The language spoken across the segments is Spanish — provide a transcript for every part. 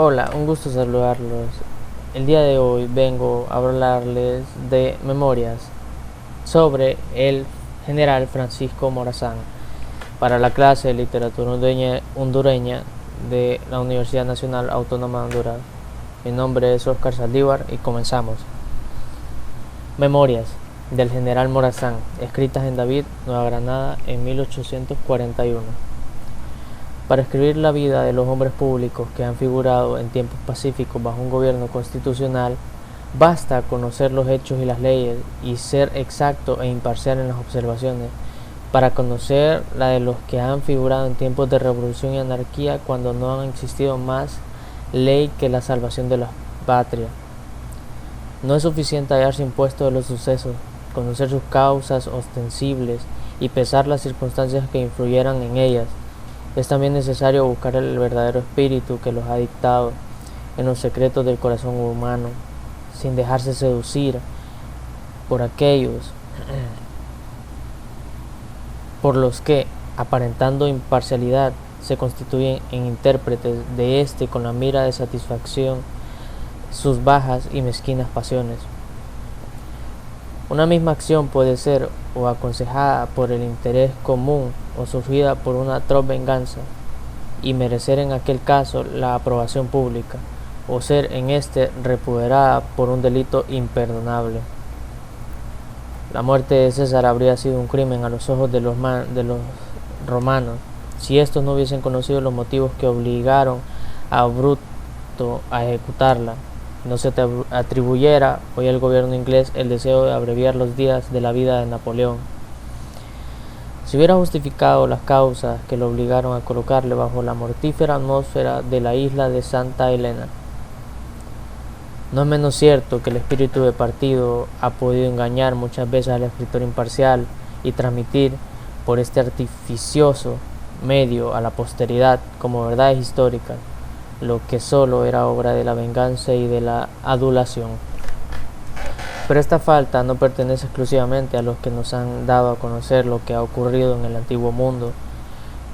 Hola, un gusto saludarlos. El día de hoy vengo a hablarles de memorias sobre el general Francisco Morazán para la clase de literatura hondureña de la Universidad Nacional Autónoma de Honduras. Mi nombre es Oscar Saldívar y comenzamos. Memorias del general Morazán, escritas en David, Nueva Granada, en 1841. Para escribir la vida de los hombres públicos que han figurado en tiempos pacíficos bajo un gobierno constitucional, basta conocer los hechos y las leyes y ser exacto e imparcial en las observaciones, para conocer la de los que han figurado en tiempos de revolución y anarquía, cuando no han existido más ley que la salvación de la patria. No es suficiente hallarse impuesto de los sucesos, conocer sus causas ostensibles y pesar las circunstancias que influyeran en ellas. Es también necesario buscar el verdadero espíritu que los ha dictado en los secretos del corazón humano, sin dejarse seducir por aquellos por los que, aparentando imparcialidad, se constituyen en intérpretes de éste con la mira de satisfacción sus bajas y mezquinas pasiones. Una misma acción puede ser o aconsejada por el interés común o surgida por una atroz venganza y merecer en aquel caso la aprobación pública, o ser en este repudiada por un delito imperdonable. La muerte de César habría sido un crimen a los ojos de los romanos, si estos no hubiesen conocido los motivos que obligaron a Bruto a ejecutarla. No se atribuyera hoy al gobierno inglés el deseo de abreviar los días de la vida de Napoleón. Si hubiera justificado las causas que lo obligaron a colocarle bajo la mortífera atmósfera de la isla de Santa Elena. No es menos cierto que el espíritu de partido ha podido engañar muchas veces al escritor imparcial y transmitir por este artificioso medio a la posteridad como verdades históricas lo que solo era obra de la venganza y de la adulación. Pero esta falta no pertenece exclusivamente a los que nos han dado a conocer lo que ha ocurrido en el antiguo mundo,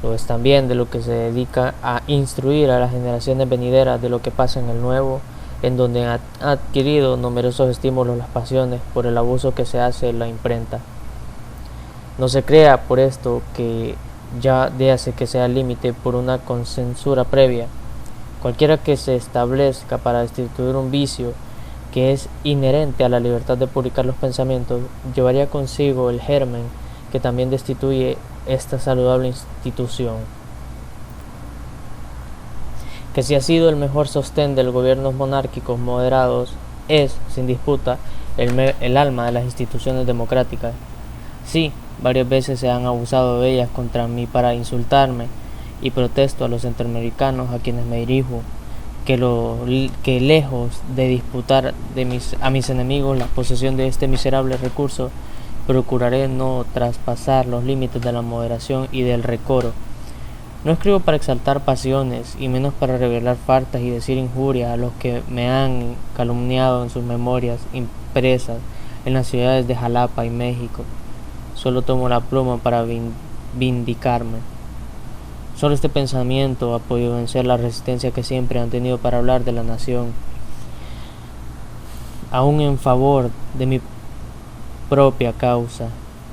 lo es también de lo que se dedica a instruir a las generaciones venideras de lo que pasa en el nuevo, en donde han adquirido numerosos estímulos las pasiones por el abuso que se hace en la imprenta. No se crea por esto que ya déase que sea el límite por una consensura previa. Cualquiera que se establezca para destituir un vicio que es inherente a la libertad de publicar los pensamientos, llevaría consigo el germen que también destituye esta saludable institución, que si ha sido el mejor sostén de los gobiernos monárquicos moderados, es, sin disputa, el alma de las instituciones democráticas. Sí, varias veces se han abusado de ellas contra mí para insultarme, y protesto a los centroamericanos a quienes me dirijo, que lejos de disputar a mis enemigos la posesión de este miserable recurso, procuraré no traspasar los límites de la moderación y del recoro. No escribo para exaltar pasiones, y menos para revelar faltas y decir injurias a los que me han calumniado en sus memorias impresas en las ciudades de Jalapa y México. Solo tomo la pluma para vindicarme. Solo este pensamiento ha podido vencer la resistencia que siempre han tenido para hablar de la nación, aún en favor de mi propia causa,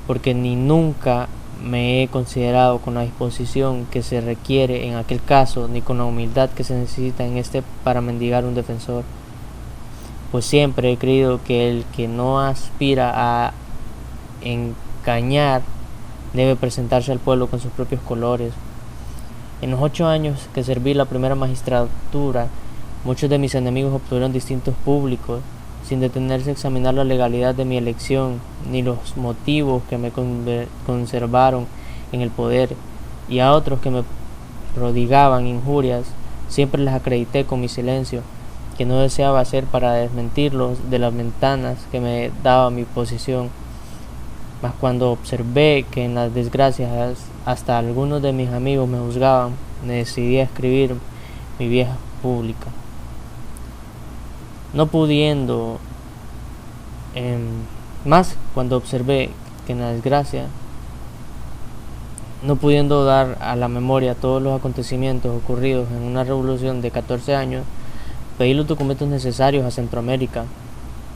porque ni nunca me he considerado con la disposición que se requiere en aquel caso, ni con la humildad que se necesita en este para mendigar un defensor, pues siempre he creído que el que no aspira a engañar debe presentarse al pueblo con sus propios colores. En los 8 años que serví la primera magistratura, muchos de mis enemigos obtuvieron distintos públicos, sin detenerse a examinar la legalidad de mi elección, ni los motivos que me conservaron en el poder, y a otros que me prodigaban injurias, siempre les acredité con mi silencio, que no deseaba hacer para desmentirlos de las ventanas que me daba mi posición. Mas cuando observé que en las desgracias hasta algunos de mis amigos me juzgaban, me decidí a escribir mi vieja pública. No pudiendo más cuando observé que en la desgracia, no pudiendo dar a la memoria todos los acontecimientos ocurridos en una revolución de 14 años, Pedí los documentos necesarios a Centroamérica,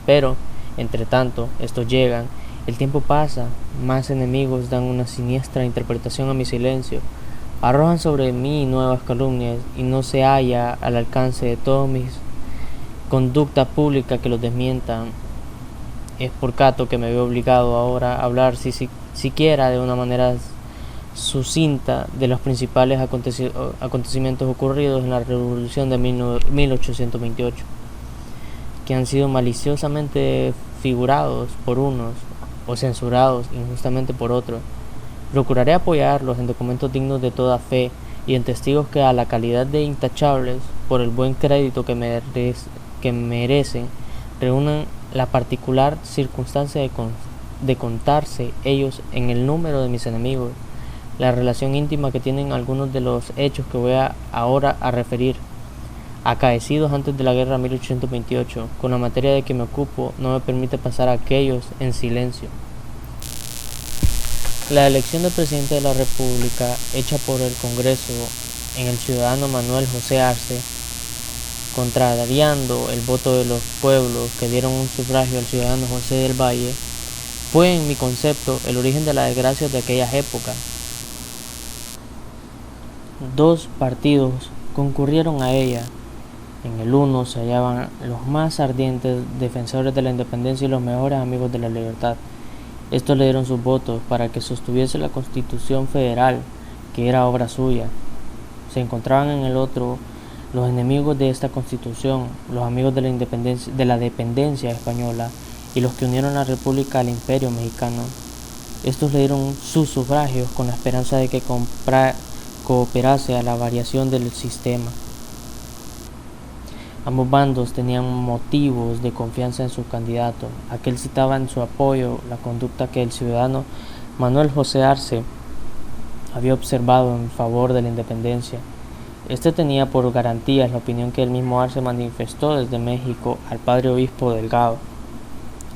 pero, entre tanto, estos llegan, el tiempo pasa, más enemigos dan una siniestra interpretación a mi silencio, arrojan sobre mí nuevas calumnias y no se halla al alcance de todas mis conductas públicas que los desmientan. Es por cato que me veo obligado ahora a hablar siquiera de una manera sucinta de los principales acontecimientos ocurridos en la Revolución de 1828, que han sido maliciosamente figurados por unos o censurados injustamente por otros. Procuraré apoyarlos en documentos dignos de toda fe y en testigos que a la calidad de intachables por el buen crédito que merecen reúnan la particular circunstancia de contarse ellos en el número de mis enemigos, la relación íntima que tienen algunos de los hechos que voy ahora a referir, acaecidos antes de la guerra de 1828, con la materia de que me ocupo no me permite pasar a aquellos en silencio. La elección del presidente de la República, hecha por el Congreso en el ciudadano Manuel José Arce, contrariando el voto de los pueblos que dieron un sufragio al ciudadano José del Valle, fue en mi concepto el origen de la desgracia de aquellas épocas. Dos partidos concurrieron a ella. En el uno se hallaban los más ardientes defensores de la independencia y los mejores amigos de la libertad. Estos le dieron sus votos para que sostuviese la Constitución Federal, que era obra suya. Se encontraban en el otro los enemigos de esta Constitución, los amigos de la dependencia española y los que unieron la República al Imperio mexicano. Estos le dieron sus sufragios con la esperanza de que cooperase a la variación del sistema. Ambos bandos tenían motivos de confianza en su candidato. Aquel citaba en su apoyo la conducta que el ciudadano Manuel José Arce había observado en favor de la independencia. Este tenía por garantías la opinión que el mismo Arce manifestó desde México al padre obispo Delgado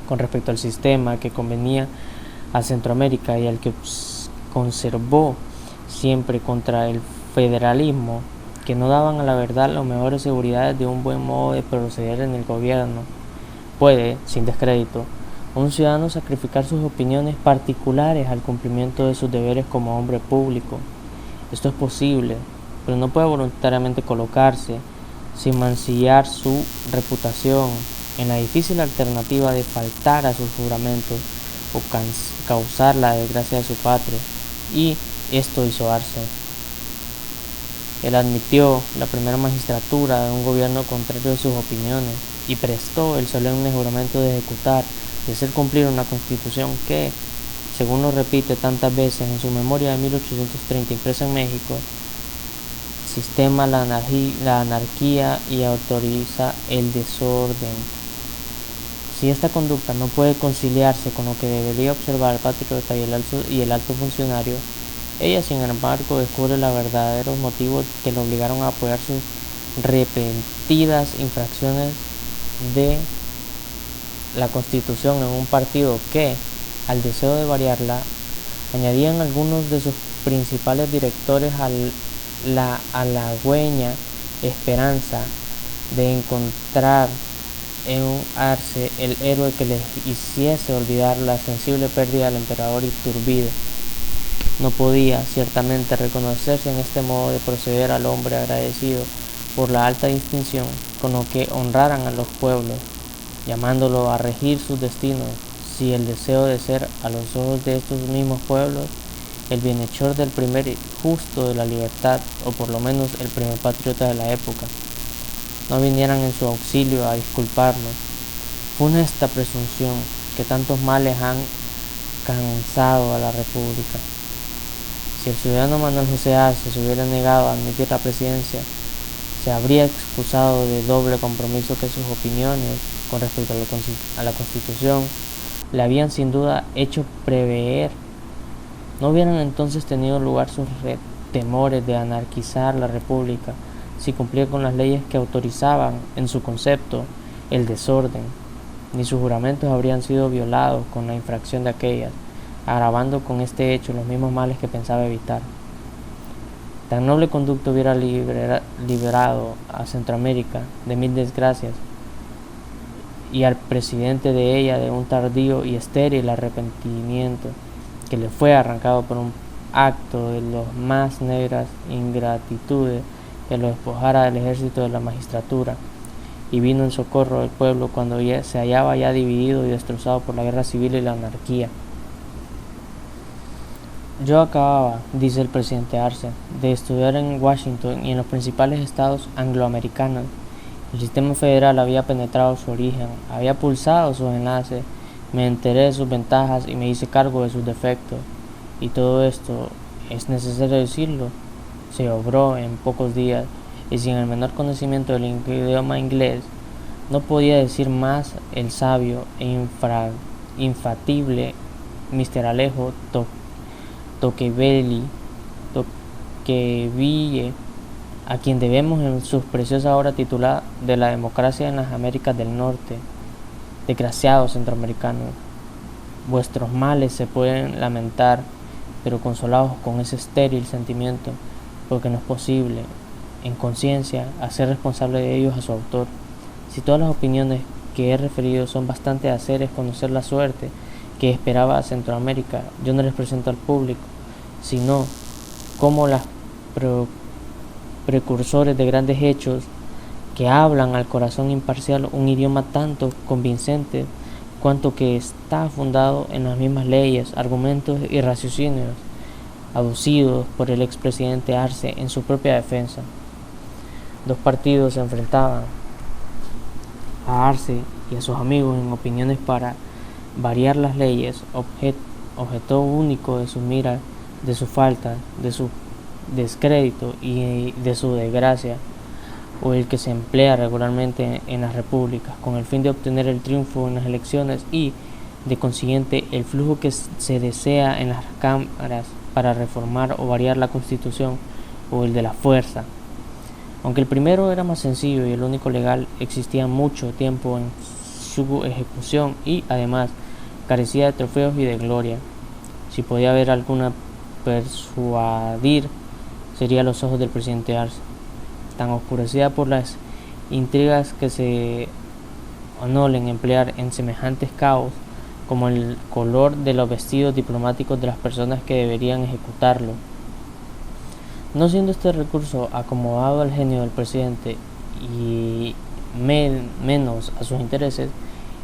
con respecto al sistema que convenía a Centroamérica y al que conservó siempre contra el federalismo, que no daban a la verdad las mejores seguridades de un buen modo de proceder en el gobierno. Puede, sin descrédito, un ciudadano sacrificar sus opiniones particulares al cumplimiento de sus deberes como hombre público. Esto es posible, pero no puede voluntariamente colocarse, sin mancillar su reputación, en la difícil alternativa de faltar a sus juramentos o causar la desgracia de su patria, y esto hizo Arce. Él admitió la primera magistratura de un gobierno contrario a sus opiniones y prestó el solemne juramento de ejecutar y hacer cumplir una constitución que, según lo repite tantas veces en su memoria de 1830 impresa en México, sistema la anarquía y autoriza el desorden. Si esta conducta no puede conciliarse con lo que debería observar el patriota y el alto funcionario, ella, sin embargo, descubre los verdaderos motivos que lo obligaron a apoyar sus repentinas infracciones de la Constitución en un partido que, al deseo de variarla, añadían algunos de sus principales directores a la halagüeña esperanza de encontrar en un Arce el héroe que les hiciese olvidar la sensible pérdida del emperador Iturbide. No podía, ciertamente, reconocerse en este modo de proceder al hombre agradecido por la alta distinción con lo que honraran a los pueblos, llamándolo a regir sus destinos, si el deseo de ser, a los ojos de estos mismos pueblos, el bienhechor del primer justo de la libertad, o por lo menos el primer patriota de la época, no vinieran en su auxilio a disculparlo. Funesta presunción que tantos males han cansado a la República. Si el ciudadano Manuel José Arce se hubiera negado a admitir la presidencia, se habría excusado de doble compromiso que sus opiniones con respecto a la Constitución le habían sin duda hecho prever. No hubieran entonces tenido lugar sus temores de anarquizar la República si cumplía con las leyes que autorizaban, en su concepto, el desorden, ni sus juramentos habrían sido violados con la infracción de aquellas, agravando con este hecho los mismos males que pensaba evitar. Tan noble conducta hubiera liberado a Centroamérica de mil desgracias y al presidente de ella de un tardío y estéril arrepentimiento que le fue arrancado por un acto de las más negras ingratitudes, que lo despojara del ejército de la magistratura y vino en socorro del pueblo cuando se hallaba ya dividido y destrozado por la guerra civil y la anarquía. Yo acababa, dice el presidente Arce, de estudiar en Washington y en los principales estados angloamericanos. El sistema federal había penetrado su origen, había pulsado sus enlaces, me enteré de sus ventajas y me hice cargo de sus defectos. Y todo esto, es necesario decirlo, se obró en pocos días, y sin el menor conocimiento del idioma inglés, no podía decir más el sabio e infatible Mr. Alejo Tocqueville, a quien debemos en sus preciosas obras tituladas De la democracia en las Américas del Norte. Desgraciados centroamericanos, vuestros males se pueden lamentar, pero consolados con ese estéril sentimiento, porque no es posible, en conciencia, hacer responsable de ellos a su autor. Si todas las opiniones que he referido son bastante a hacer es conocer la suerte que esperaba a Centroamérica, yo no les presento al público, sino como las precursores de grandes hechos que hablan al corazón imparcial un idioma tanto convincente cuanto que está fundado en las mismas leyes, argumentos y raciocinios aducidos por el expresidente Arce en su propia defensa. Dos partidos se enfrentaban, a Arce y a sus amigos, en opiniones para variar las leyes, objeto único de su mira, de su falta, de su descrédito y de su desgracia, o el que se emplea regularmente en las repúblicas con el fin de obtener el triunfo en las elecciones y, de consiguiente, el flujo que se desea en las cámaras para reformar o variar la Constitución, o el de la fuerza. Aunque el primero era más sencillo y el único legal, existía mucho tiempo en su ejecución y, además, carecía de trofeos y de gloria. Si podía haber alguna persuadir, sería los ojos del presidente Arce, tan oscurecida por las intrigas que se anolen emplear en semejantes caos, como el color de los vestidos diplomáticos de las personas que deberían ejecutarlo. No siendo este recurso acomodado al genio del presidente y menos a sus intereses,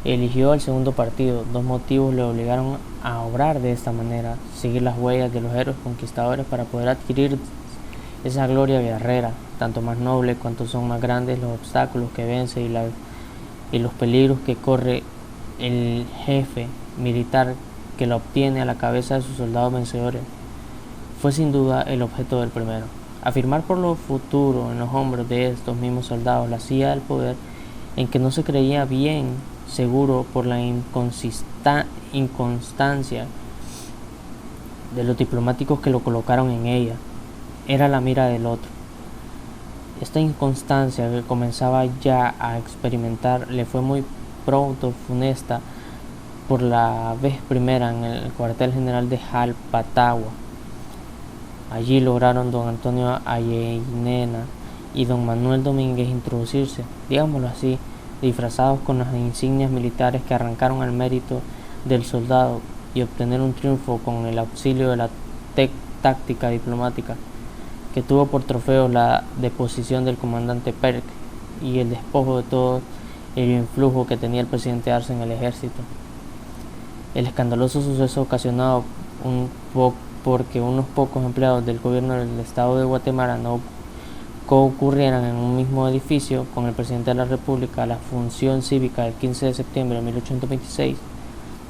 eligió el segundo partido. Dos motivos le obligaron a obrar de esta manera: seguir las huellas de los héroes conquistadores para poder adquirir esa gloria guerrera, tanto más noble cuanto son más grandes los obstáculos que vence y los peligros que corre el jefe militar que la obtiene a la cabeza de sus soldados vencedores. Fue sin duda el objeto del primero: afirmar por lo futuro en los hombros de estos mismos soldados la silla del poder en que no se creía bien seguro por la inconstancia de los diplomáticos que lo colocaron en ella. Era la mira del otro. Esta inconstancia que comenzaba ya a experimentar le fue muy pronto funesta por la vez primera en el cuartel general de Jalpatagua. Allí lograron don Antonio Ayenena y don Manuel Domínguez introducirse, digámoslo así, disfrazados con las insignias militares que arrancaron al mérito del soldado y obtener un triunfo con el auxilio de la táctica diplomática, que tuvo por trofeo la deposición del comandante Perk y el despojo de todo el influjo que tenía el presidente Arce en el ejército. El escandaloso suceso ocasionado porque unos pocos empleados del gobierno del estado de Guatemala no concurrieran en un mismo edificio con el presidente de la República a la función cívica del 15 de septiembre de 1826,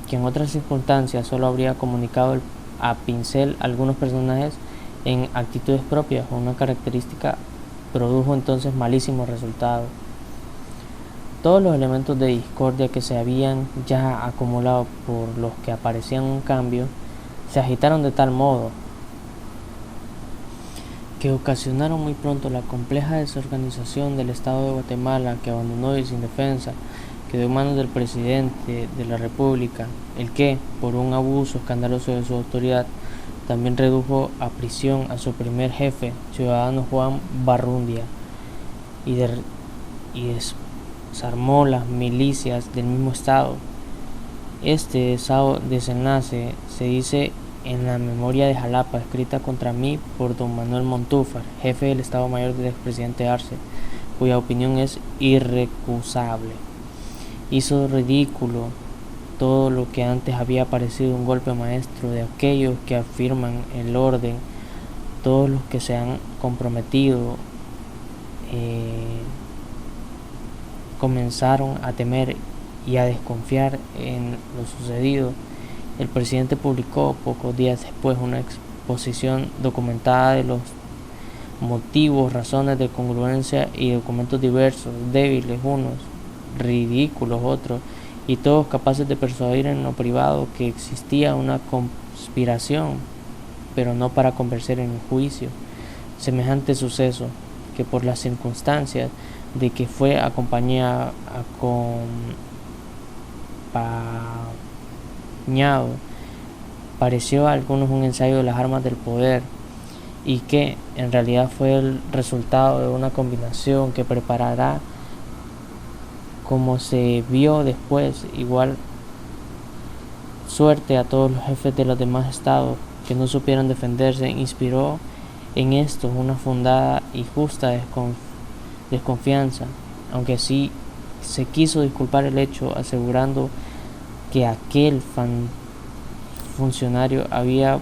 que en otras circunstancias solo habría comunicado a pincel algunos personajes en actitudes propias o una característica, produjo entonces malísimos resultados. Todos los elementos de discordia que se habían ya acumulado por los que aparecían un cambio se agitaron de tal modo que ocasionaron muy pronto la compleja desorganización del Estado de Guatemala, que abandonó y sin defensa quedó en manos del presidente de la República, el que, por un abuso escandaloso de su autoridad, También redujo a prisión a su primer jefe, ciudadano Juan Barrundia, y desarmó las milicias del mismo estado. Este desenlace se dice en la memoria de Jalapa, escrita contra mí por don Manuel Montúfar, jefe del Estado Mayor del expresidente Arce, cuya opinión es irrecusable. Hizo ridículo todo lo que antes había parecido un golpe maestro de aquellos que afirman el orden. Todos los que se han comprometido comenzaron a temer y a desconfiar en lo sucedido. El presidente publicó pocos días después una exposición documentada de los motivos, razones de congruencia y documentos diversos, débiles unos, ridículos otros, y todos capaces de persuadir en lo privado que existía una conspiración, pero no para convencer en el juicio. Semejante suceso, que por las circunstancias de que fue acompañado, pareció a algunos un ensayo de las armas del poder, y que en realidad fue el resultado de una combinación que preparará, como se vio después, igual suerte a todos los jefes de los demás estados que no supieron defenderse. Inspiró en estos una fundada y justa desconfianza, aunque sí se quiso disculpar el hecho, asegurando que aquel funcionario había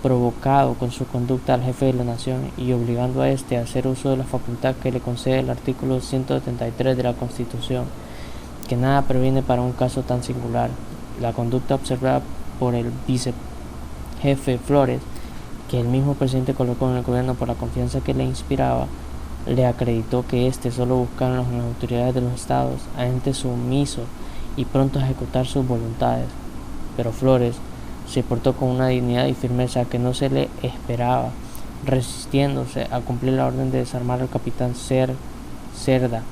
provocado con su conducta al jefe de la nación y obligando a éste a hacer uso de la facultad que le concede el artículo 173 de la Constitución, que nada previene para un caso tan singular. La conducta observada por el vicejefe Flores, que el mismo presidente colocó en el gobierno por la confianza que le inspiraba, le acreditó que éste solo buscaba en las autoridades de los estados a entes sumisos y pronto a ejecutar sus voluntades. Pero Flores se portó con una dignidad y firmeza que no se le esperaba, resistiéndose a cumplir la orden de desarmar al capitán Cerda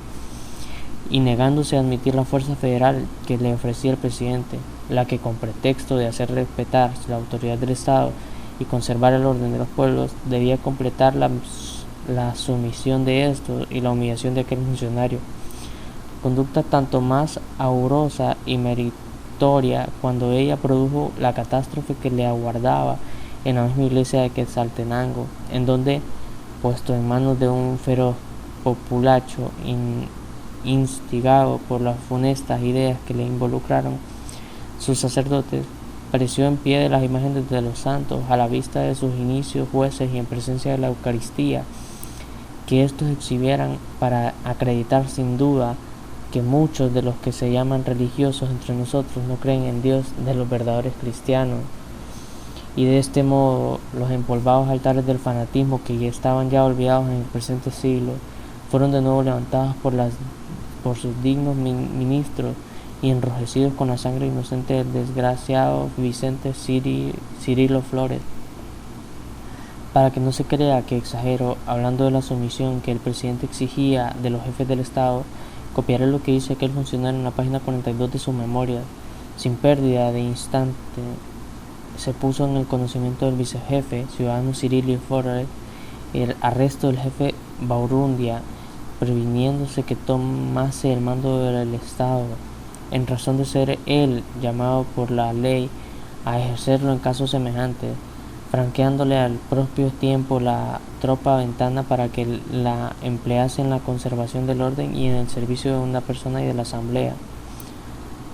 y negándose a admitir la fuerza federal que le ofrecía el presidente, la que, con pretexto de hacer respetar la autoridad del Estado y conservar el orden de los pueblos, debía completar la sumisión de estos y la humillación de aquel funcionario. Conducta tanto más aurosa y meritoria cuando ella produjo la catástrofe que le aguardaba en la misma iglesia de Quetzaltenango, en donde, puesto en manos de un feroz populacho instigado por las funestas ideas que le involucraron, sus sacerdotes, apareció en pie de las imágenes de los santos, a la vista de sus inicios jueces y en presencia de la Eucaristía, que estos exhibieran para acreditar sin duda que muchos de los que se llaman religiosos entre nosotros no creen en Dios de los verdaderos cristianos, y de este modo los empolvados altares del fanatismo que ya estaban ya olvidados en el presente siglo fueron de nuevo levantados por sus dignos ministros y enrojecidos con la sangre inocente del desgraciado Vicente Cirilo Flores. Para que no se crea que exagero hablando de la sumisión que el presidente exigía de los jefes del Estado, copiaré lo que dice aquel funcionario en la página 42 de su memoria. Sin pérdida de instante, se puso en el conocimiento del vicejefe, ciudadano Cirilio Flores, el arresto del jefe Barrundia, previniéndose que tomase el mando del Estado, en razón de ser él llamado por la ley a ejercerlo en casos semejantes, franqueándole al propio tiempo la tropa ventana para que la emplease en la conservación del orden y en el servicio de una persona y de la asamblea.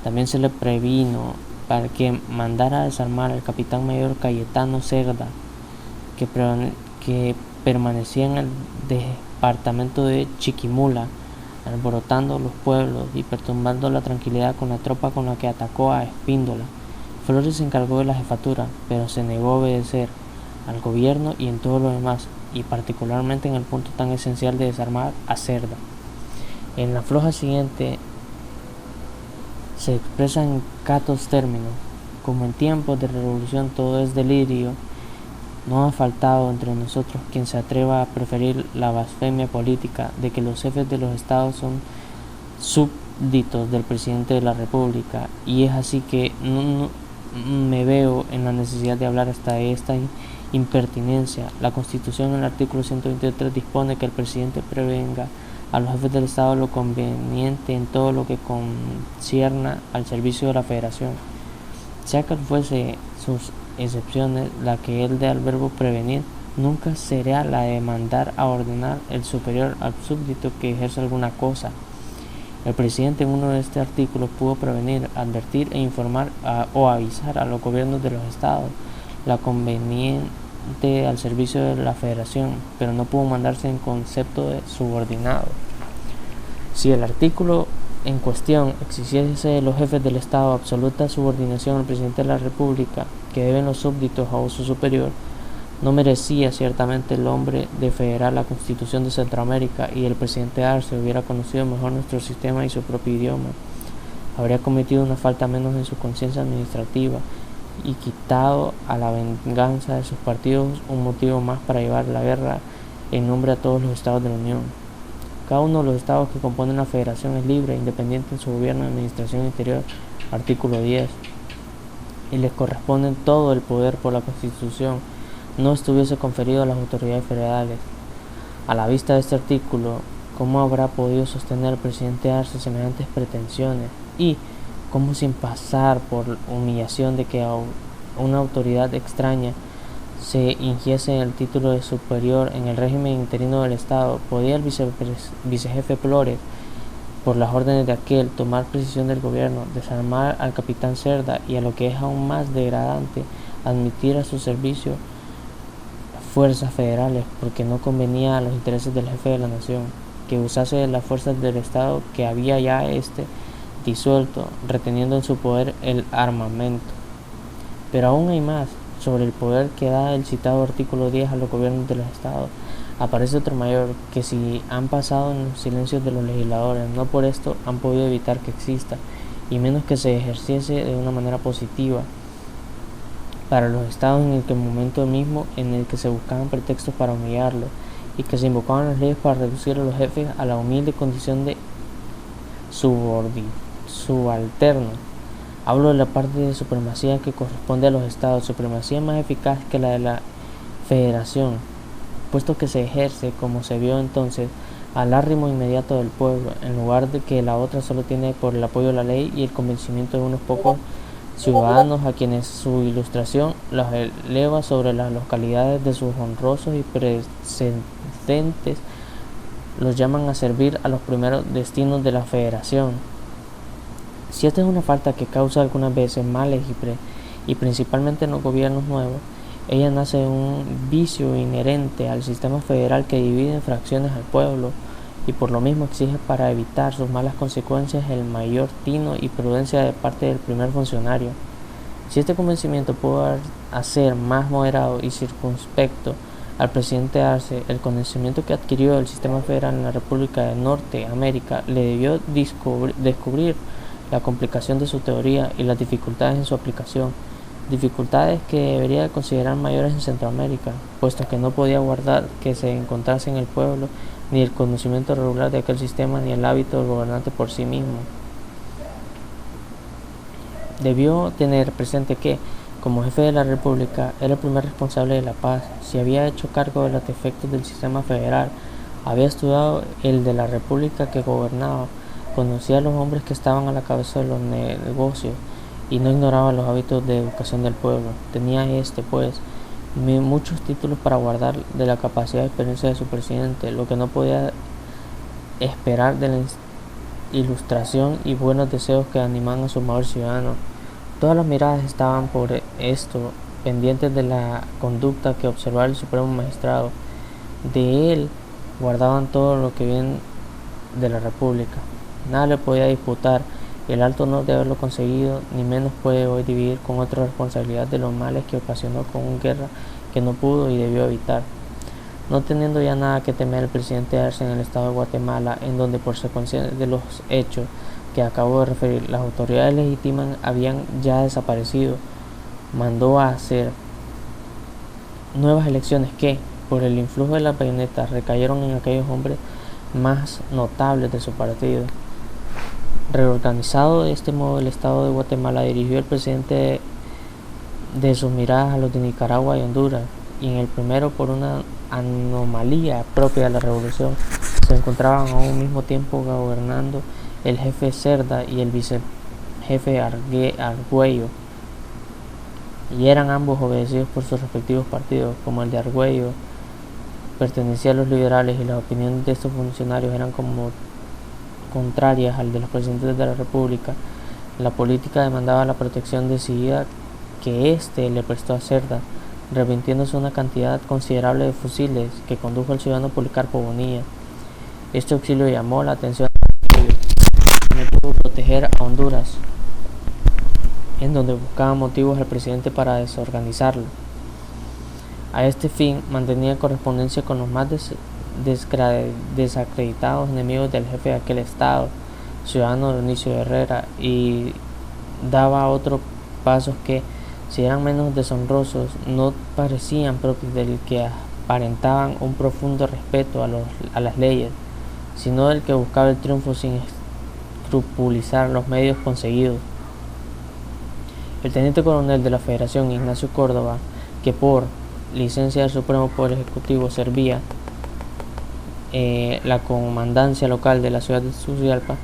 También se le previno para que mandara a desarmar al capitán mayor Cayetano Cerda, que permanecía en el departamento de Chiquimula, alborotando los pueblos y perturbando la tranquilidad con la tropa con la que atacó a Espíndola. Flores se encargó de la jefatura, pero se negó a obedecer al gobierno y en todo lo demás, y particularmente en el punto tan esencial de desarmar a Cerda. En la floja siguiente se expresa en catos términos: como en tiempos de revolución todo es delirio, no ha faltado entre nosotros quien se atreva a preferir la blasfemia política de que los jefes de los estados son súbditos del presidente de la república, y es así que me veo en la necesidad de hablar hasta esta impertinencia. La Constitución en el artículo 123 dispone que el presidente prevenga a los jefes del Estado lo conveniente en todo lo que concierna al servicio de la Federación, sea que fuese sus excepciones la que él dé al verbo prevenir, nunca será la de mandar a ordenar el superior al súbdito que ejerce alguna cosa. El presidente en uno de este artículo pudo prevenir, advertir e informar o avisar a los gobiernos de los estados la conveniente al servicio de la Federación, pero no pudo mandarse en concepto de subordinado. Si el artículo en cuestión exigiese de los jefes del Estado absoluta subordinación al presidente de la República que deben los súbditos a su superior, no merecía ciertamente el hombre de federar la Constitución de Centroamérica, y el presidente Arce hubiera conocido mejor nuestro sistema y su propio idioma. Habría cometido una falta menos en su conciencia administrativa y quitado a la venganza de sus partidos un motivo más para llevar la guerra en nombre a todos los estados de la Unión. Cada uno de los estados que componen la Federación es libre e independiente en su gobierno y administración interior, artículo 10, y les corresponde todo el poder por la Constitución, no estuviese conferido a las autoridades federales. A la vista de este artículo, ¿cómo habrá podido sostener el presidente Arce semejantes pretensiones? Y cómo, sin pasar por humillación de que a una autoridad extraña se ingiese el título de superior en el régimen interino del Estado, podía el vicejefe Flores, por las órdenes de aquel, tomar precisión del gobierno, desarmar al capitán Cerda y, a lo que es aún más degradante, admitir a su servicio fuerzas federales, porque no convenía a los intereses del jefe de la nación que usase de las fuerzas del Estado que había ya disuelto, reteniendo en su poder el armamento. Pero aún hay más. Sobre el poder que da el citado artículo 10 a los gobiernos de los estados, aparece otro mayor, que si han pasado en los silencios de los legisladores, no por esto han podido evitar que exista, y menos que se ejerciese de una manera positiva para los estados en el momento mismo en el que se buscaban pretextos para humillarlo, y que se invocaban las leyes para reducir a los jefes a la humilde condición de subalternos. Hablo de la parte de supremacía que corresponde a los estados, supremacía más eficaz que la de la Federación, puesto que se ejerce, como se vio entonces, al arrimo inmediato del pueblo, en lugar de que la otra solo tiene por el apoyo de la ley y el convencimiento de unos pocos ciudadanos a quienes su ilustración los eleva sobre las localidades de sus honrosos y precedentes, los llaman a servir a los primeros destinos de la Federación. Si esta es una falta que causa algunas veces males y principalmente en los gobiernos nuevos, ella nace de un vicio inherente al sistema federal que divide en fracciones al pueblo, y por lo mismo exige para evitar sus malas consecuencias el mayor tino y prudencia de parte del primer funcionario. Si este convencimiento pudo hacer más moderado y circunspecto al presidente Arce, el conocimiento que adquirió del sistema federal en la República de Norte América le debió descubrir la complicación de su teoría y las dificultades en su aplicación, dificultades que debería considerar mayores en Centroamérica, puesto que no podía guardar que se encontrase en el pueblo ni el conocimiento regular de aquel sistema ni el hábito del gobernante por sí mismo. Debió tener presente que, como jefe de la República, era el primer responsable de la paz. Si había hecho cargo de los defectos del sistema federal, había estudiado el de la República que gobernaba, conocía a los hombres que estaban a la cabeza de los negocios y no ignoraba los hábitos de educación del pueblo. Tenía muchos títulos para guardar de la capacidad y experiencia de su presidente, lo que no podía esperar de la ilustración y buenos deseos que animaban a su amable ciudadano. Todas las miradas estaban por esto pendientes de la conducta que observaba el Supremo Magistrado. De él guardaban todo lo que bien de la República. Nada le podía disputar el alto honor de haberlo conseguido, ni menos puede hoy dividir con otra responsabilidad de los males que ocasionó con una guerra que no pudo y debió evitar. No teniendo ya nada que temer el presidente Arce en el estado de Guatemala, en donde por consecuencia de los hechos que acabo de referir, las autoridades legítimas habían ya desaparecido, mandó a hacer nuevas elecciones que, por el influjo de las bayonetas, recayeron en aquellos hombres más notables de su partido. Reorganizado de este modo el estado de Guatemala, dirigió el presidente de sus miradas a los de Nicaragua y Honduras, y en el primero, por una anomalía propia de la revolución, se encontraban a un mismo tiempo gobernando el jefe Cerda y el vicejefe Argüello, y eran ambos obedecidos por sus respectivos partidos. Como el de Argüello pertenecía a los liberales y las opiniones de estos funcionarios eran como contrarias al de los presidentes de la República, la política demandaba la protección decidida que éste le prestó a Cerda, revirtiéndose una cantidad considerable de fusiles que condujo el ciudadano Policarpo Bonilla. Este auxilio llamó la atención de que pudo proteger a Honduras, en donde buscaba motivos al presidente para desorganizarlo. A este fin mantenía correspondencia con los más desacreditados enemigos del jefe de aquel estado, ciudadano Dionisio Herrera, y daba otros pasos que, si eran menos deshonrosos, no parecían propios del que aparentaban un profundo respeto a las leyes, sino del que buscaba el triunfo sin escrupulizar los medios conseguidos. El teniente coronel de la Federación, Ignacio Córdoba, que por licencia del Supremo Poder Ejecutivo servía la comandancia local de la ciudad de Tegucigalpa,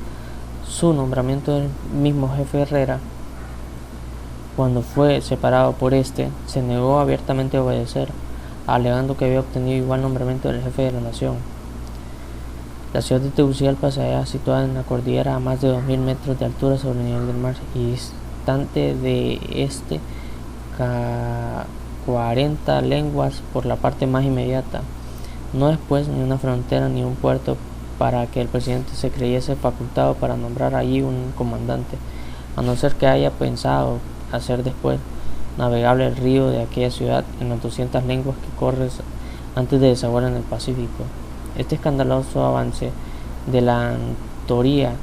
su nombramiento del mismo jefe Herrera, cuando fue separado por este, se negó abiertamente a obedecer, alegando que había obtenido igual nombramiento del jefe de la nación. La ciudad de Tegucigalpa se halla situada en la cordillera a más de 2000 metros de altura sobre el nivel del mar y distante de este 40 leguas por la parte más inmediata. No es pues ni una frontera ni un puerto para que el presidente se creyese facultado para nombrar allí un comandante, a no ser que haya pensado hacer después navegable el río de aquella ciudad en las 200 lenguas que corre antes de desaguar en el Pacífico. Este escandaloso avance de la autoría,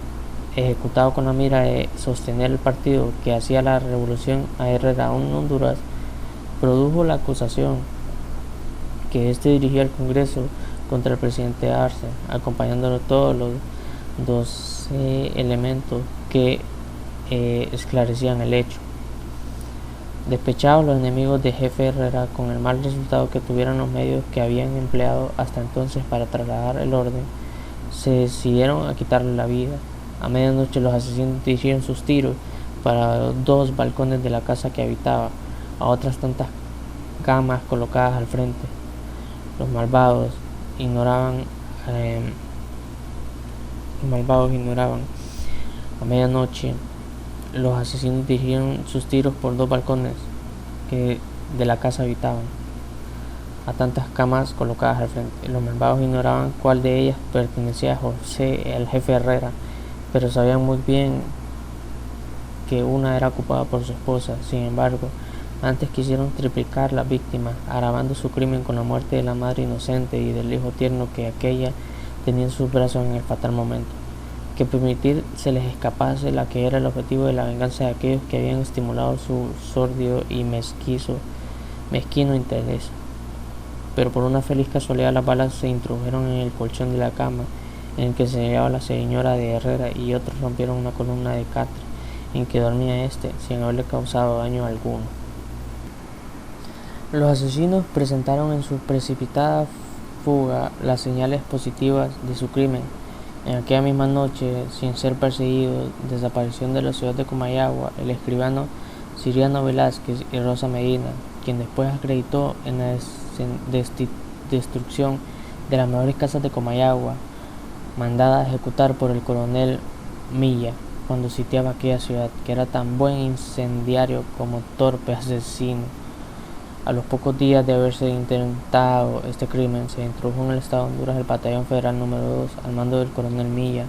ejecutado con la mira de sostener el partido que hacía la revolución a Herrera en Honduras, produjo la acusación que éste dirigía al Congreso contra el presidente Arce, acompañándolo todos los 12 elementos que esclarecían el hecho. Despechados los enemigos de jefe Herrera con el mal resultado que tuvieron los medios que habían empleado hasta entonces para trasladar el orden, se decidieron a quitarle la vida. A medianoche los asesinos dirigieron sus tiros para 2 balcones de la casa que habitaba, a otras tantas camas colocadas al frente. Los malvados ignoraban. A medianoche los asesinos dirigieron sus tiros por 2 balcones que de la casa habitaban, a tantas camas colocadas al frente. Los malvados ignoraban cuál de ellas pertenecía a José, el jefe Herrera, pero sabían muy bien que una era ocupada por su esposa. Sin embargo, antes quisieron triplicar las víctimas, agravando su crimen con la muerte de la madre inocente y del hijo tierno que aquella tenía en sus brazos en el fatal momento, que permitir se les escapase la que era el objetivo de la venganza de aquellos que habían estimulado su sórdido y mezquino interés. Pero por una feliz casualidad las balas se introdujeron en el colchón de la cama en el que se hallaba la señora de Herrera, y otros rompieron una columna de catre en que dormía éste, sin haberle causado daño alguno. Los asesinos presentaron en su precipitada fuga las señales positivas de su crimen. En aquella misma noche, sin ser perseguidos, desaparecieron de la ciudad de Comayagua el escribano Ciriano Velázquez y Rosa Medina, quien después acreditó en la destrucción de las mejores casas de Comayagua, mandada a ejecutar por el coronel Milla cuando sitiaba aquella ciudad, que era tan buen incendiario como torpe asesino. A los pocos días de haberse intentado este crimen, se introdujo en el estado de Honduras el batallón federal número 2 al mando del coronel Milla,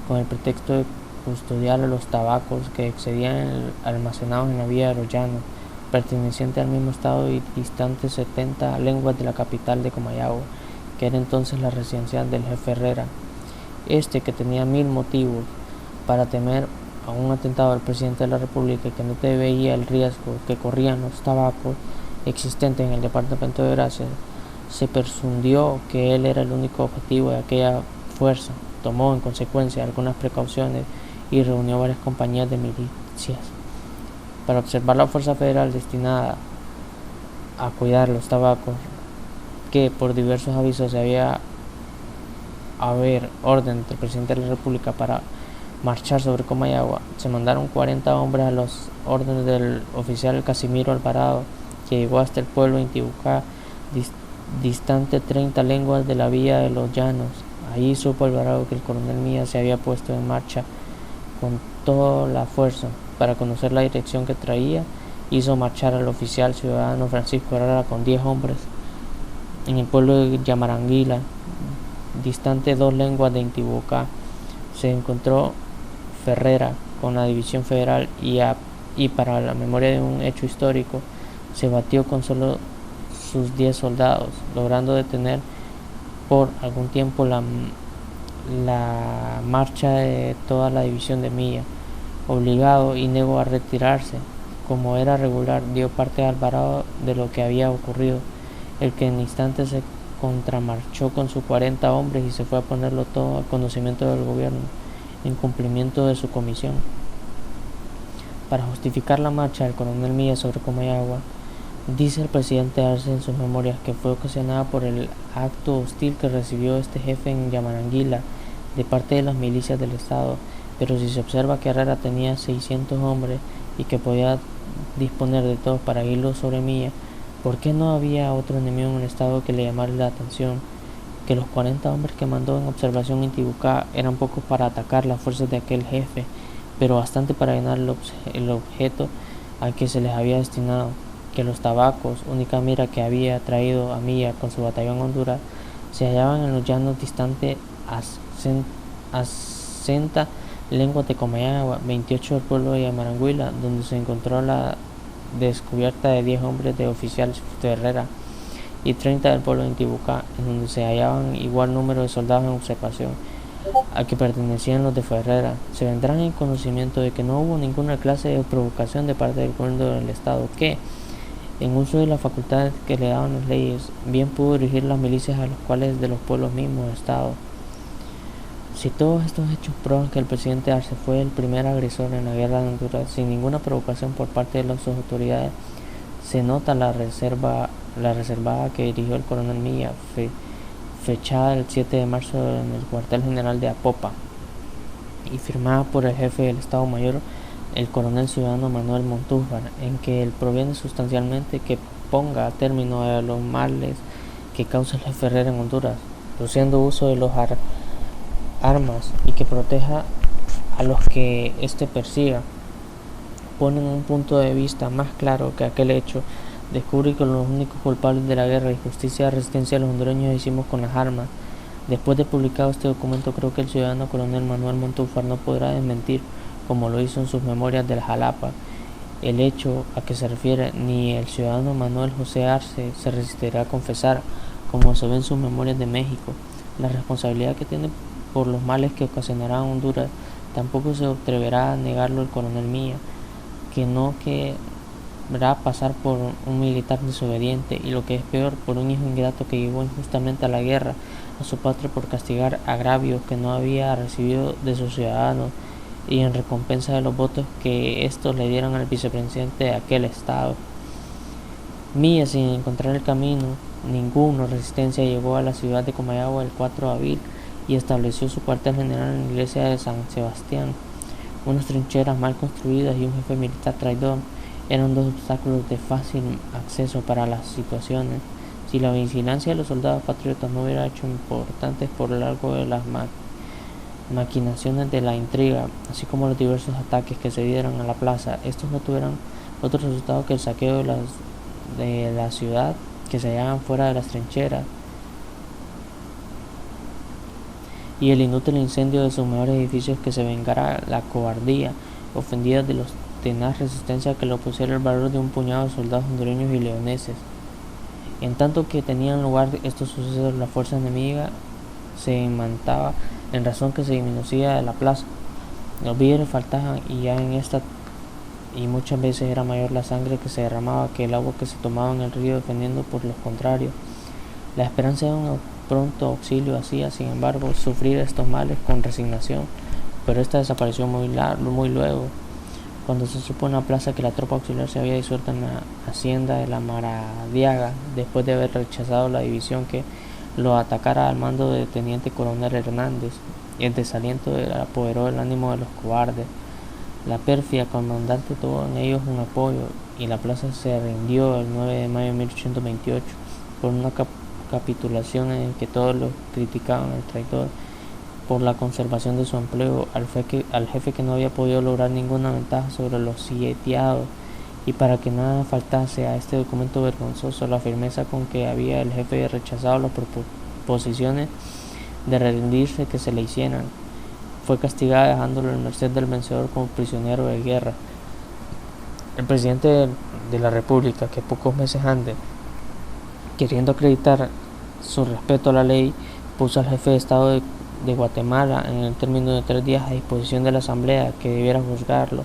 con el pretexto de custodiar los tabacos que excedían almacenados en la villa de Arroyano, perteneciente al mismo estado y distante 70 leguas de la capital de Comayagua, que era entonces la residencia del jefe Herrera. Este, que tenía 1000 motivos para temer a un atentado al presidente de la República y que no veía el riesgo que corrían los tabacos existentes en el departamento de Gracia, se presundió que él era el único objetivo de aquella fuerza. Tomó en consecuencia algunas precauciones y reunió varias compañías de milicias para observar la fuerza federal destinada a cuidar los tabacos, que por diversos avisos se había haber orden del presidente de la República para marchar sobre Comayagua, se mandaron 40 hombres a las órdenes del oficial Casimiro Alvarado, que llegó hasta el pueblo de Intibucá, distante 30 leguas de la vía de los llanos. Allí supo Alvarado que el coronel Milla se había puesto en marcha con toda la fuerza. Para conocer la dirección que traía, hizo marchar al oficial ciudadano Francisco Herrera con 10 hombres en el pueblo de Yamaranguila, distante 2 leguas de Intibucá. Se encontró Ferrera con la División Federal y para la memoria de un hecho histórico, se batió con solo sus 10 soldados, logrando detener por algún tiempo la marcha de toda la división de Milla. Obligado y negó a retirarse, como era regular, dio parte a Alvarado de lo que había ocurrido, el que en instantes se contramarchó con sus 40 hombres y se fue a ponerlo todo al conocimiento del gobierno, en cumplimiento de su comisión. Para justificar la marcha del coronel Milla sobre Comayagua, dice el presidente Arce en sus memorias que fue ocasionada por el acto hostil que recibió este jefe en Yamaranguila de parte de las milicias del Estado, pero si se observa que Herrera tenía 600 hombres y que podía disponer de todos para irlo sobre Milla, ¿por qué no había otro enemigo en el Estado que le llamara la atención? Que los 40 hombres que mandó en observación en Intibucá eran pocos para atacar las fuerzas de aquel jefe, pero bastante para llenar el objeto al que se les había destinado. Que los tabacos, única mira que había traído a Milla con su batallón Honduras, se hallaban en los llanos distantes a 60 leguas de Comayagua, 28 del pueblo de Yamaranguila, donde se encontró la descubierta de 10 hombres de oficial Ferrera, y 30 del pueblo de Intibucá, en donde se hallaban igual número de soldados en observación, a que pertenecían los de Ferrera. Se vendrán en conocimiento de que no hubo ninguna clase de provocación de parte del gobierno del Estado, que, en uso de las facultades que le daban las leyes, bien pudo dirigir las milicias a los cuales de los pueblos mismos del Estado. Si todos estos hechos prueban que el presidente Arce fue el primer agresor en la guerra de Honduras sin ninguna provocación por parte de las autoridades, se nota la reservada que dirigió el coronel Milla, fechada el 7 de marzo en el cuartel general de Apopa y firmada por el jefe del Estado Mayor, el coronel ciudadano Manuel Montúfar, en que él proviene sustancialmente que ponga término a los males que causa el jefe Herrera en Honduras, haciendo uso de los armas y que proteja a los que éste persiga. Ponen un punto de vista más claro que aquel hecho, descubre que los únicos culpables de la guerra y justicia de resistencia de los hondureños hicimos con las armas. Después de publicado este documento, creo que el ciudadano coronel Manuel Montúfar no podrá desmentir, como lo hizo en sus memorias del Jalapa, el hecho a que se refiere, ni el ciudadano Manuel José Arce se resistirá a confesar, como se ve en sus memorias de México, la responsabilidad que tiene por los males que ocasionará a Honduras. Tampoco se atreverá a negarlo el coronel Milla, que no querrá pasar por un militar desobediente y, lo que es peor, por un hijo ingrato que llevó injustamente a la guerra a su patria por castigar agravios que no había recibido de sus ciudadanos y en recompensa de los votos que estos le dieron al vicepresidente de aquel estado. Milla, sin encontrar el camino ninguno resistencia, llegó a la ciudad de Comayagua el 4 de abril y estableció su cuartel general en la iglesia de San Sebastián. Unas trincheras mal construidas y un jefe militar traidor eran dos obstáculos de fácil acceso para las situaciones. Si la vigilancia de los soldados patriotas no hubiera hecho importantes por lo largo de las maquinaciones de la intriga, así como los diversos ataques que se dieron a la plaza, estos no tuvieran otro resultado que el saqueo de la ciudad, que se hallaban fuera de las trincheras, y el inútil incendio de sus mejores edificios, que se vengara la cobardía ofendida de los tenaz resistencia que le opusiera el valor de un puñado de soldados hondureños y leoneses. En tanto que tenían lugar estos sucesos, la fuerza enemiga se imantaba en razón que se disminuía de la plaza. Los víveres faltaban y muchas veces era mayor la sangre que se derramaba que el agua que se tomaba en el río, defendiendo por los contrarios. La esperanza de un pronto auxilio hacía, sin embargo, sufrir estos males con resignación, pero esta desapareció muy luego, Cuando se supo en la plaza que la tropa auxiliar se había disuelto en la hacienda de la Maradiaga, después de haber rechazado la división que lo atacara al mando del teniente coronel Hernández, el desaliento apoderó el ánimo de los cobardes. La pérfida comandante tuvo en ellos un apoyo y la plaza se rindió el 9 de mayo de 1828 por una capitulación en que todos los criticaban al traidor por la conservación de su empleo, al jefe que no había podido lograr ninguna ventaja sobre los sitiados, y para que nada faltase a este documento vergonzoso, la firmeza con que había el jefe rechazado las proposiciones de rendirse que se le hicieran, fue castigada dejándolo en merced del vencedor como prisionero de guerra. El presidente de la República, que pocos meses antes, queriendo acreditar su respeto a la ley, puso al jefe de Estado de Guatemala en el término de 3 días a disposición de la asamblea que debiera juzgarlo.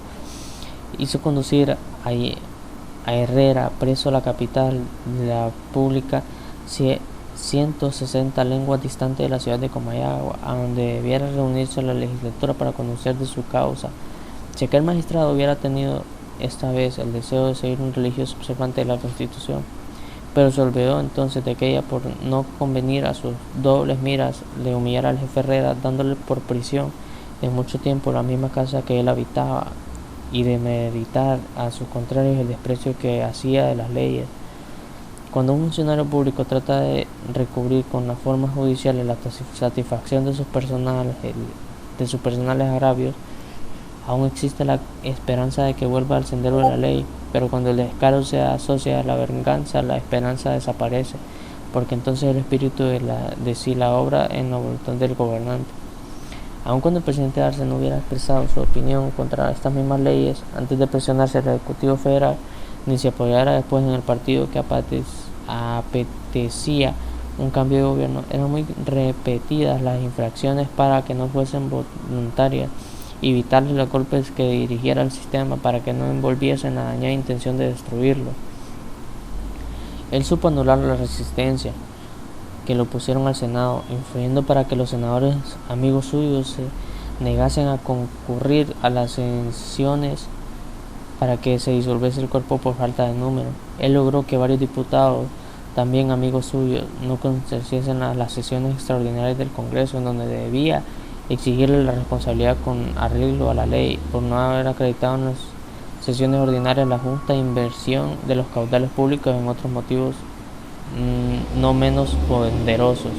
Hizo conducir a Herrera preso a la capital de la República, 160 lenguas distante de la ciudad de Comayagua, a donde debiera reunirse la legislatura para conocer de su causa. Si aquel magistrado hubiera tenido esta vez el deseo de seguir un religioso observante de la Constitución, pero se olvidó entonces de que ella, por no convenir a sus dobles miras, le humillara al jefe Herrera, dándole por prisión en mucho tiempo la misma casa que él habitaba, y de meritar a sus contrarios el desprecio que hacía de las leyes. Cuando un funcionario público trata de recubrir con las formas judiciales la satisfacción de sus personales agravios, aún existe la esperanza de que vuelva al sendero de la ley, pero cuando el descaro se asocia a la venganza, la esperanza desaparece, porque entonces el espíritu de sí la obra en la voluntad del gobernante. Aun cuando el presidente Arce no hubiera expresado su opinión contra estas mismas leyes antes de presionarse al Ejecutivo Federal, ni se apoyara después en el partido que apetecía un cambio de gobierno, eran muy repetidas las infracciones para que no fuesen voluntarias, evitarle los golpes que dirigiera el sistema para que no envolviese en la dañada intención de destruirlo. Él supo anular la resistencia que lo pusieron al Senado, influyendo para que los senadores amigos suyos se negasen a concurrir a las sesiones para que se disolviese el cuerpo por falta de número. Él logró que varios diputados, también amigos suyos, no concediesen a las sesiones extraordinarias del Congreso, en donde debía exigirle la responsabilidad con arreglo a la ley por no haber acreditado en las sesiones ordinarias la justa inversión de los caudales públicos en otros motivos no menos poderosos.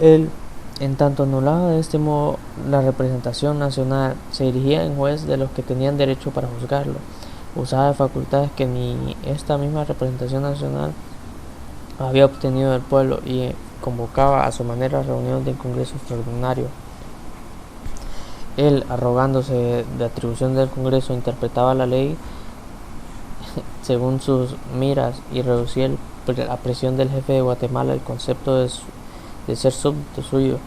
Él, en tanto anulaba de este modo la representación nacional, se dirigía en juez de los que tenían derecho para juzgarlo, usaba de facultades que ni esta misma representación nacional había obtenido del pueblo, y convocaba a su manera reuniones del Congreso extraordinario. Él, arrogándose de atribución del Congreso, interpretaba la ley según sus miras y reducía la presión del jefe de Guatemala el concepto de ser súbdito suyo.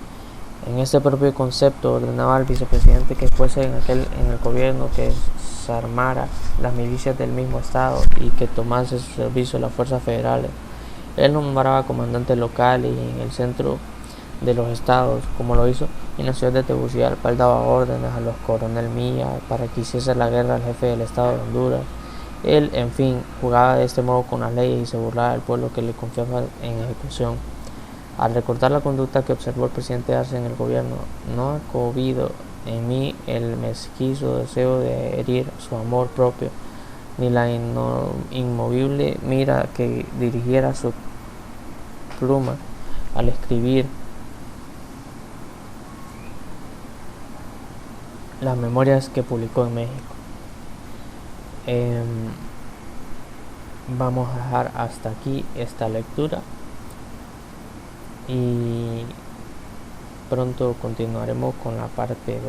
En este propio concepto ordenaba al vicepresidente que fuese en el gobierno que desarmara las milicias del mismo estado y que tomase su servicio las fuerzas federales. Él nombraba comandante local y en el centro de los estados, como lo hizo en la ciudad de Tegucigalpa. Él daba órdenes a los coronel Milla para que hiciese la guerra al jefe del estado de Honduras. Él, en fin, jugaba de este modo con las leyes y se burlaba del pueblo que le confiaba en ejecución. Al recordar la conducta que observó el presidente Arce en el gobierno, no ha cobido en mí el mezquino deseo de herir su amor propio, ni la inmovible mira que dirigiera su pluma al escribir las memorias que publicó en México. Vamos a dejar hasta aquí esta lectura y pronto continuaremos con la parte 2.